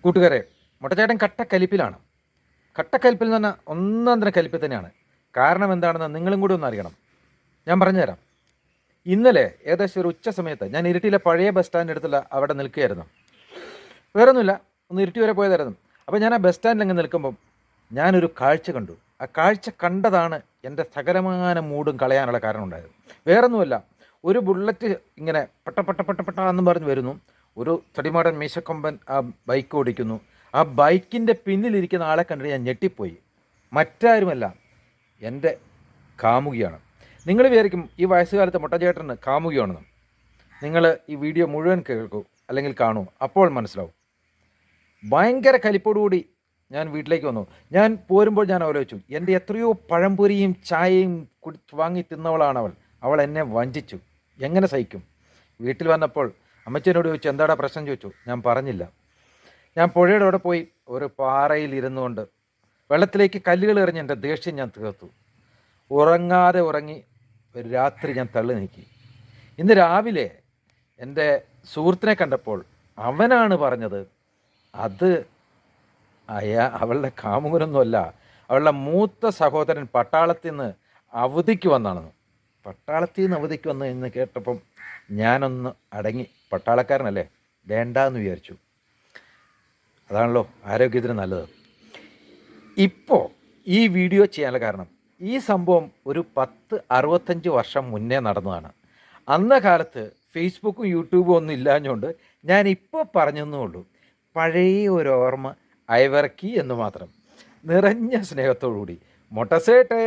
കൂട്ടുകാരെ, മുട്ടച്ചേട്ടൻ കട്ടക്കലിപ്പിലാണ്. കട്ടക്കലിപ്പിൽ എന്ന് പറഞ്ഞാൽ ഒന്നാം തരം കലിപ്പിൽ തന്നെയാണ്. കാരണം എന്താണെന്ന് നിങ്ങളും കൂടി ഒന്ന് അറിയണം. ഞാൻ പറഞ്ഞുതരാം. ഇന്നലെ ഏകദേശം ഒരു ഉച്ച സമയത്ത് ഞാൻ ഇരിട്ടിയിലെ പഴയ ബസ് സ്റ്റാൻഡിൻ്റെ അടുത്തുള്ള അവിടെ നിൽക്കുകയായിരുന്നു. വേറൊന്നുമില്ല, ഒന്ന് ഇരിട്ടി വരെ പോയതായിരുന്നു. അപ്പോൾ ഞാൻ ആ ബസ് സ്റ്റാൻഡിൽ അങ്ങ് നിൽക്കുമ്പം ഞാനൊരു കാഴ്ച കണ്ടു. ആ കാഴ്ച കണ്ടതാണ് എൻ്റെ സകലമാന മൂടും കളയാനുള്ള കാരണം ഉണ്ടായത്. വേറൊന്നുമല്ല, ഒരു ബുള്ളറ്റ് ഇങ്ങനെ പട്ട എന്നും പറഞ്ഞ് വരുന്നു. ഒരു തടിമാടൻ മീശക്കൊമ്പൻ ആ ബൈക്ക് ഓടിക്കുന്നു. ആ ബൈക്കിൻ്റെ പിന്നിലിരിക്കുന്ന ആളെ കണ്ടിട്ട് ഞാൻ ഞെട്ടിപ്പോയി. മറ്റാരുമല്ല, എൻ്റെ കാമുകിയാണ്. നിങ്ങൾ വിചാരിക്കും ഈ വയസ്സുകാലത്ത് മുട്ടച്ചേട്ടന് കാമുകിയാണെന്ന്. നിങ്ങൾ ഈ വീഡിയോ മുഴുവൻ കേൾക്കൂ, അല്ലെങ്കിൽ കാണൂ, അപ്പോൾ മനസ്സിലാവും. ഭയങ്കര കലിപ്പോടുകൂടി ഞാൻ വീട്ടിലേക്ക് വന്നു. ഞാൻ പോരുമ്പോൾ ഞാൻ ആലോചിച്ചു, എൻ്റെ എത്രയോ പഴംപൊരിയും ചായയും വാങ്ങി തിന്നവളാണ് അവൾ. അവൾ എന്നെ വഞ്ചിച്ചു. എങ്ങനെ സഹിക്കും? വീട്ടിൽ വന്നപ്പോൾ അമ്മച്ചനോട് ചോദിച്ചു, എന്താടാ പ്രശ്നം ചോദിച്ചു. ഞാൻ പറഞ്ഞില്ല. ഞാൻ പുഴയുടെ അവിടെ പോയി ഒരു പാറയിൽ ഇരുന്നു കൊണ്ട് വെള്ളത്തിലേക്ക് കല്ലുകൾ എറിഞ്ഞ് എൻ്റെ ദേഷ്യം ഞാൻ തീർത്തു. ഉറങ്ങാതെ ഉറങ്ങി ഒരു രാത്രി ഞാൻ തള്ളി നീക്കി. ഇന്ന് രാവിലെ എൻ്റെ സുഹൃത്തിനെ കണ്ടപ്പോൾ അവനാണ് പറഞ്ഞത്, അത് അവളുടെ കാമുകനൊന്നുമല്ല, അവളുടെ മൂത്ത സഹോദരൻ പട്ടാളത്തിൽ നിന്ന് അവധിക്ക് വന്നാണെന്ന്. പട്ടാളത്തിൽ നിന്ന് അവധിക്ക് വന്നു എന്ന് കേട്ടപ്പം ഞാനൊന്ന് അടങ്ങി. പട്ടാളക്കാരനല്ലേ, വേണ്ടാന്ന് വിചാരിച്ചു. അതാണല്ലോ ആരോഗ്യത്തിന് നല്ലത്. ഇപ്പോൾ ഈ വീഡിയോ ചെയ്യാനുള്ള കാരണം, ഈ സംഭവം ഒരു 65 വർഷം മുന്നേ നടന്നതാണ്. അന്ന കാലത്ത് ഫേസ്ബുക്കും യൂട്യൂബും ഒന്നും ഇല്ലാഞ്ഞുകൊണ്ട് ഞാനിപ്പോൾ പറഞ്ഞെന്നേ ഉള്ളൂ. പഴയ ഒരു ഓർമ്മ അയവിറക്കി എന്ന് മാത്രം. നിറഞ്ഞ സ്നേഹത്തോടു കൂടി മൊട്ടസേട്ടെ.